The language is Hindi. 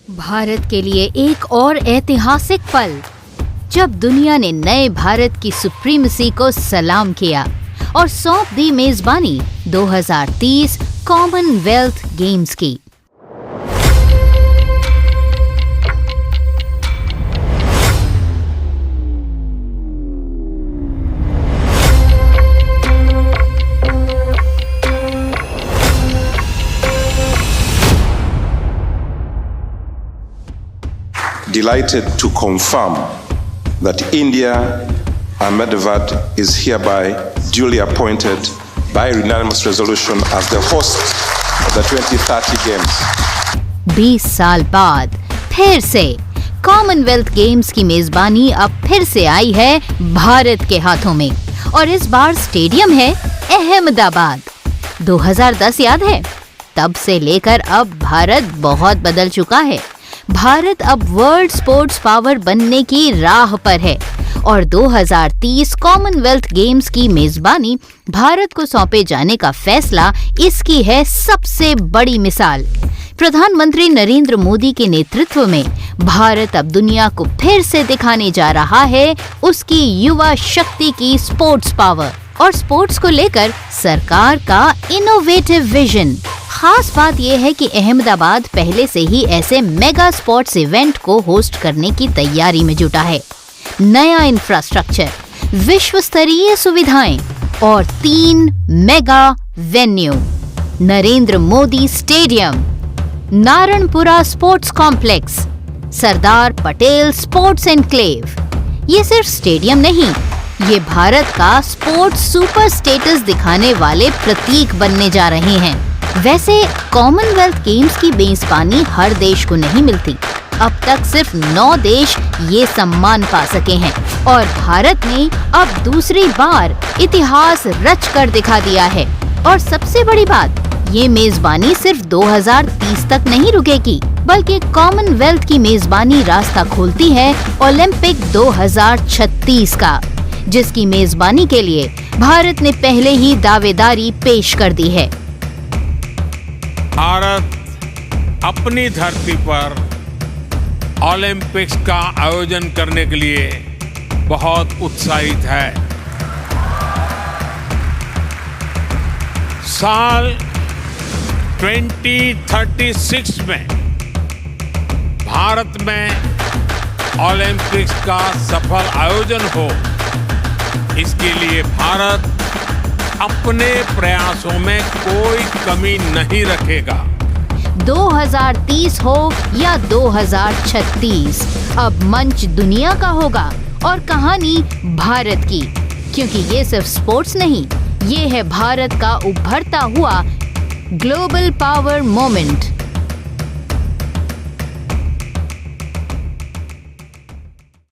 भारत के लिए एक और ऐतिहासिक पल, जब दुनिया ने नए भारत की सुप्रीमेसी को सलाम किया और सौंप दी मेजबानी 2030 कॉमनवेल्थ गेम्स की। Delighted to confirm that India Ahmedabad is hereby duly appointed by unanimous resolution as the host of the 2030 Games. 20 साल बाद फिर से कॉमनवेल्थ गेम्स की मेजबानी अब फिर से आई है भारत के हाथों में और इस बार स्टेडियम है अहमदाबाद। 2010 याद है? तब से लेकर अब भारत बहुत बदल चुका है। भारत अब वर्ल्ड स्पोर्ट्स पावर बनने की राह पर है और 2030 कॉमनवेल्थ गेम्स की मेजबानी भारत को सौंपे जाने का फैसला इसकी है सबसे बड़ी मिसाल। प्रधानमंत्री नरेंद्र मोदी के नेतृत्व में भारत अब दुनिया को फिर से दिखाने जा रहा है उसकी युवा शक्ति की स्पोर्ट्स पावर और स्पोर्ट्स को लेकर सरकार का इनोवेटिव विजन। खास बात यह है कि अहमदाबाद पहले से ही ऐसे मेगा स्पोर्ट्स इवेंट को होस्ट करने की तैयारी में जुटा है। नया इंफ्रास्ट्रक्चर, विश्व स्तरीय सुविधाएं और 3 mega venue, Narendra Modi stadium, Naranpura sports complex, Sardar Patel sports enclave. ये सिर्फ स्टेडियम नहीं, ये भारत का स्पोर्ट्स सुपर स्टेटस दिखाने वाले प्रतीक बनने जा रहे हैं। वैसे कॉमनवेल्थ गेम्स की मेजबानी हर देश को नहीं मिलती। अब तक सिर्फ 9 देश ये सम्मान पा सके हैं और भारत ने अब दूसरी बार इतिहास रच कर दिखा दिया है। और सबसे बड़ी बात, ये मेजबानी सिर्फ 2030 तक नहीं रुकेगी, बल्कि कॉमनवेल्थ की मेजबानी रास्ता खोलती है ओलंपिक 2036 का, जिसकी मेजबानी के लिए भारत ने पहले ही दावेदारी पेश कर दी है। भारत अपनी धरती पर ओलंपिक्स का आयोजन करने के लिए बहुत उत्साहित है। साल 2036 में भारत में ओलंपिक्स का सफल आयोजन हो, इसके लिए भारत अपने प्रयासों में कोई कमी नहीं रखेगा। 2030 हो या 2036, अब मंच दुनिया का होगा और कहानी भारत की, क्योंकि ये सिर्फ स्पोर्ट्स नहीं, ये है भारत का उभरता हुआ ग्लोबल पावर मोमेंट।